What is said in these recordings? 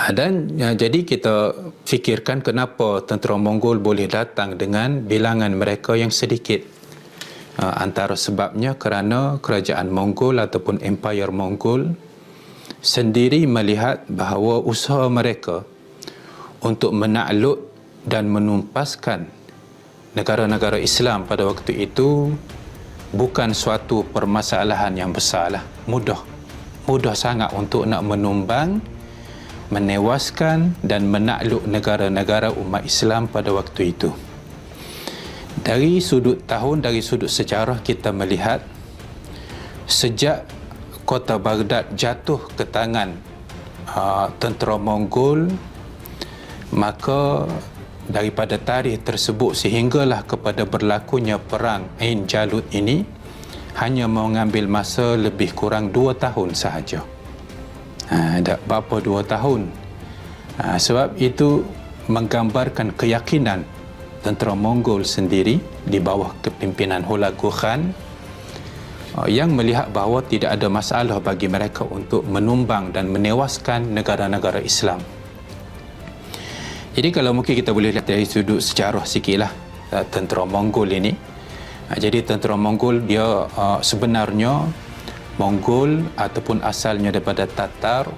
Jadi kita fikirkan kenapa tentera Mongol boleh datang dengan bilangan mereka yang sedikit. Antara sebabnya kerana kerajaan Mongol ataupun Empire Mongol sendiri melihat bahawa usaha mereka untuk menakluk dan menumpaskan negara-negara Islam pada waktu itu bukan suatu permasalahan yang besarlah, mudah sangat untuk nak menumbang, menewaskan dan menakluk negara-negara umat Islam pada waktu itu. Dari sudut sejarah kita melihat sejak kota Baghdad jatuh ke tangan tentera Mongol, maka daripada tarikh tersebut sehinggalah kepada berlakunya perang Ain Jalut ini hanya mengambil masa lebih kurang 2 tahun sahaja. Tak berapa 2 tahun. Sebab itu menggambarkan keyakinan tentera Mongol sendiri di bawah kepimpinan Hulagu Khan yang melihat bahawa tidak ada masalah bagi mereka untuk menumbang dan menewaskan negara-negara Islam. Jadi kalau mungkin kita boleh lihat dari sudut sejarah sikitlah tentera Mongol ini. Jadi tentera Mongol dia sebenarnya Mongol ataupun asalnya daripada Tatar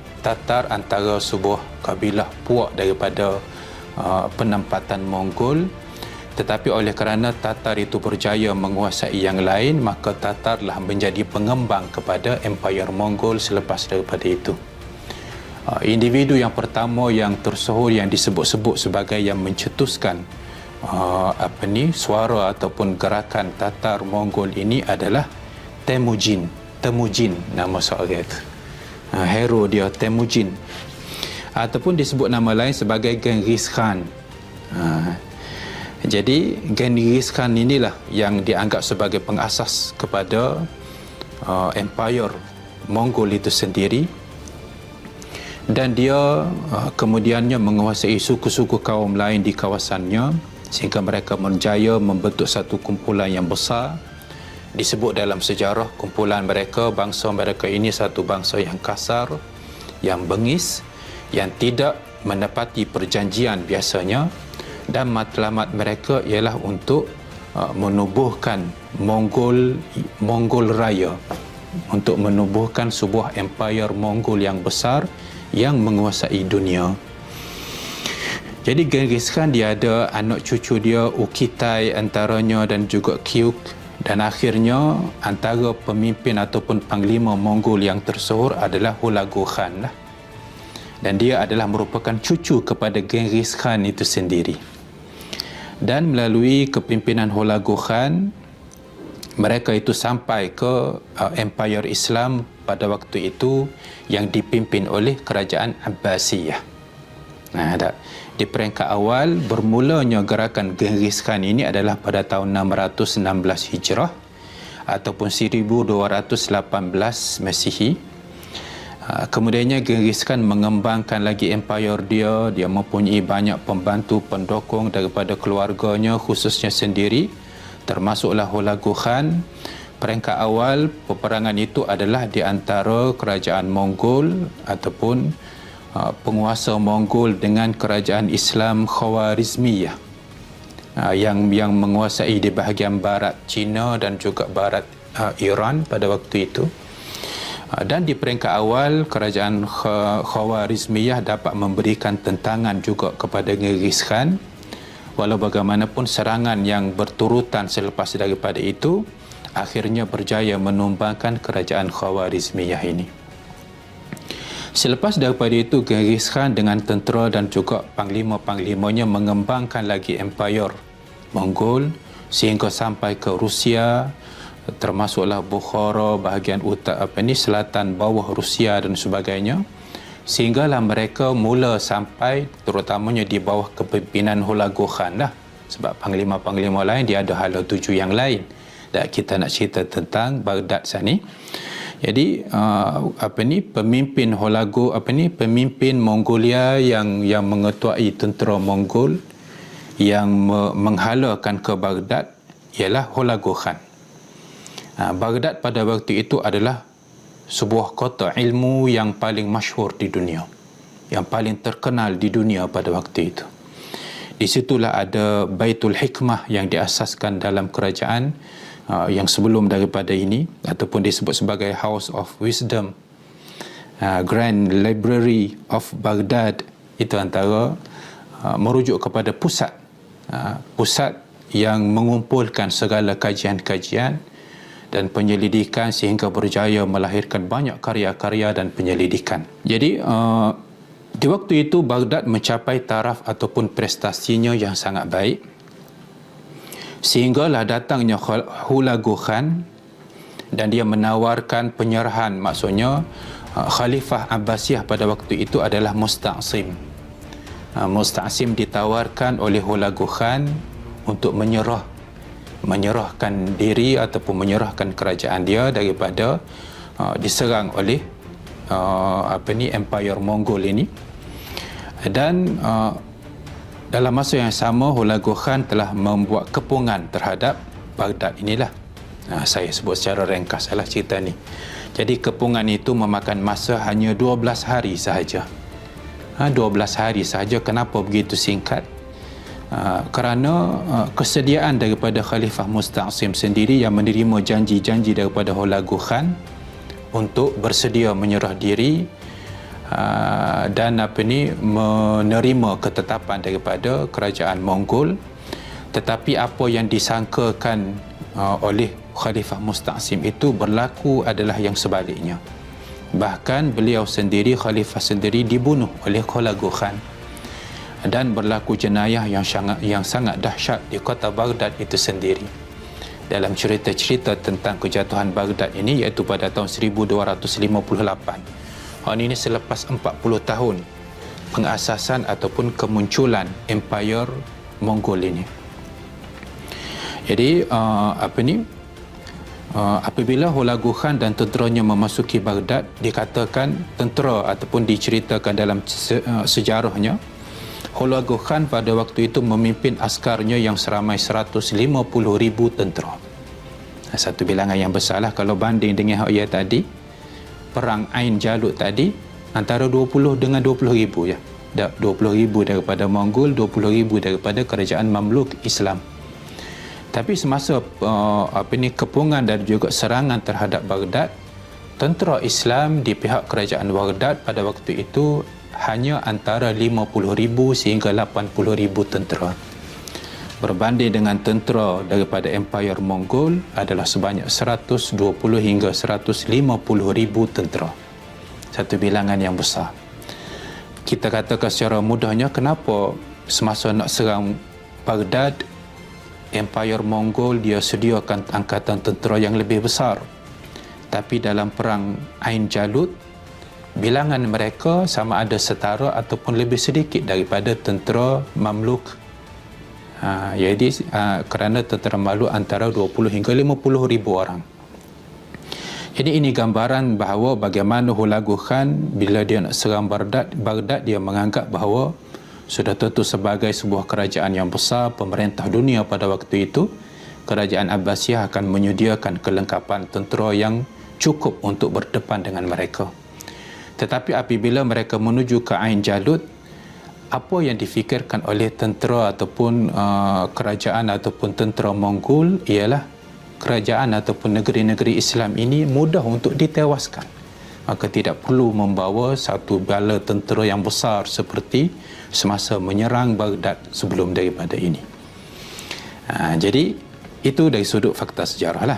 antara sebuah kabilah puak daripada penempatan Mongol, tetapi oleh kerana Tatar itu berjaya menguasai yang lain, maka Tatarlah menjadi pengembang kepada Empire Mongol selepas daripada itu. Individu yang pertama yang tersohor yang disebut-sebut sebagai yang mencetuskan suara ataupun gerakan Tatar Mongol ini adalah Temujin nama seorang itu. Hero dia Temujin, ataupun disebut nama lain sebagai Genghis Khan. Jadi Genghis Khan inilah yang dianggap sebagai pengasas kepada Empire Mongol itu sendiri, dan dia kemudiannya menguasai suku-suku kaum lain di kawasannya sehingga mereka berjaya membentuk satu kumpulan yang besar. Disebut dalam sejarah kumpulan mereka, bangsa mereka ini satu bangsa yang kasar, yang bengis, yang tidak menepati perjanjian biasanya, dan matlamat mereka ialah untuk menubuhkan Mongol Raya, untuk menubuhkan sebuah empire Mongol yang besar yang menguasai dunia. Jadi Genghis Khan dia ada anak cucu dia Ukitai antaranya dan juga Kyuk, dan akhirnya antara pemimpin ataupun panglima Mongol yang tersohor adalah Hulagu Khan lah. Dan dia adalah merupakan cucu kepada Genghis Khan itu sendiri. Dan melalui kepimpinan Hulagu Khan, mereka itu sampai ke Empire Islam pada waktu itu yang dipimpin oleh kerajaan Abbasiyah. Di peringkat awal bermulanya gerakan Genghis Khan ini adalah pada tahun 616 Hijrah ataupun 1218 Masihi. Kemudiannya Genghis Khan mengembangkan lagi empire dia mempunyai banyak pembantu pendukung daripada keluarganya khususnya sendiri, termasuklah Hulagu Khan. Peringkat awal peperangan itu adalah di antara kerajaan Mongol ataupun penguasa Mongol dengan kerajaan Islam Khawarizmiyah yang menguasai di bahagian barat China dan juga barat Iran pada waktu itu. Dan di peringkat awal kerajaan Khawarizmiyah dapat memberikan tentangan juga kepada Genghis Khan. Walau bagaimanapun serangan yang berturutan selepas daripada itu akhirnya berjaya menumbangkan kerajaan Khawarizmiyah ini. Selepas daripada itu Genghis Khan dengan tentera dan juga panglima-panglimanya mengembangkan lagi empire Mongol sehingga sampai ke Rusia, termasuklah Bukhara, bahagian selatan bawah Rusia dan sebagainya, sehinggalah mereka mula sampai terutamanya di bawah kepimpinan Hulagu Khan lah. Sebab panglima-panglima lain dia ada hala tuju yang lain. Dan kita nak cerita tentang Baghdad sini. Jadi pemimpin Hulagu pemimpin Mongolia yang mengetuai tentera Mongol yang menghalakan ke Baghdad ialah Hulagu Khan. Baghdad pada waktu itu adalah sebuah kota ilmu yang paling masyhur di dunia. yang paling terkenal di dunia pada waktu itu. Di situlah ada Baitul Hikmah yang diasaskan dalam kerajaan yang sebelum daripada ini, ataupun disebut sebagai House of Wisdom. Grand Library of Baghdad itu antara merujuk kepada pusat yang mengumpulkan segala kajian-kajian dan penyelidikan sehingga berjaya melahirkan banyak karya-karya dan penyelidikan. Jadi di waktu itu Baghdad mencapai taraf ataupun prestasinya yang sangat baik, sehinggalah datangnya Hulagu Khan dan dia menawarkan penyerahan, maksudnya Khalifah Abbasiyah pada waktu itu adalah Musta'sim. Musta'sim ditawarkan oleh Hulagu Khan untuk menyerahkan diri ataupun menyerahkan kerajaan dia daripada diserang oleh Empire Mongol ini. Dan dalam masa yang sama Hulagu Khan telah membuat kepungan terhadap Baghdad inilah. Saya sebut secara ringkas salah cerita ni. Jadi kepungan itu memakan masa hanya 12 hari sahaja. 12 hari sahaja. Kenapa begitu singkat? Kerana kesediaan daripada Khalifah Musta'sim sendiri yang menerima janji-janji daripada Hulagu Khan untuk bersedia menyerah diri dan menerima ketetapan daripada kerajaan Mongol. Tetapi apa yang disangkakan oleh Khalifah Musta'sim itu berlaku adalah yang sebaliknya. Bahkan beliau sendiri, Khalifah sendiri, dibunuh oleh Hulagu Khan dan berlaku jenayah yang sangat dahsyat di kota Baghdad itu sendiri. Dalam cerita-cerita tentang kejatuhan Baghdad ini, iaitu pada tahun 1258. Ini selepas 40 tahun pengasasan ataupun kemunculan Empire Mongol ini. Jadi apabila Hulagu Khan dan tenteranya memasuki Baghdad, dikatakan tentera ataupun diceritakan dalam sejarahnya, Hulagu Khan pada waktu itu memimpin askarnya yang seramai 150,000 tentera. Satu bilangan yang besarlah kalau banding dengan ayat tadi, perang Ain Jalut tadi antara 20 dengan 20,000 ya. 20,000 daripada Mongol, 20,000 daripada kerajaan Mamluk Islam. Tapi semasa kepungan dan juga serangan terhadap Baghdad, tentera Islam di pihak kerajaan Baghdad pada waktu itu hanya antara 50,000 sehingga 80,000 tentera. Berbanding dengan tentera daripada Empire Mongol adalah sebanyak 120 hingga 150,000 tentera. Satu bilangan yang besar. Kita katakan secara mudahnya, kenapa semasa nak serang Baghdad, Empire Mongol dia sediakan angkatan tentera yang lebih besar. Tapi dalam perang Ain Jalut, bilangan mereka sama ada setara ataupun lebih sedikit daripada tentera Mamluk. Jadi kerana tentera Mamluk antara 20 hingga 50,000 orang. Jadi ini gambaran bahawa bagaimana Hulagu Khan bila dia nak serang Baghdad, dia menganggap bahawa sudah tentu sebagai sebuah kerajaan yang besar, pemerintah dunia pada waktu itu, kerajaan Abbasiyah akan menyediakan kelengkapan tentera yang cukup untuk berdepan dengan mereka. Tetapi apabila mereka menuju ke Ain Jalut, apa yang difikirkan oleh tentera ataupun kerajaan ataupun tentera Mongol ialah kerajaan ataupun negeri-negeri Islam ini mudah untuk ditewaskan. Maka tidak perlu membawa satu bala tentera yang besar seperti semasa menyerang Baghdad sebelum daripada ini. Jadi itu dari sudut fakta sejarah lah.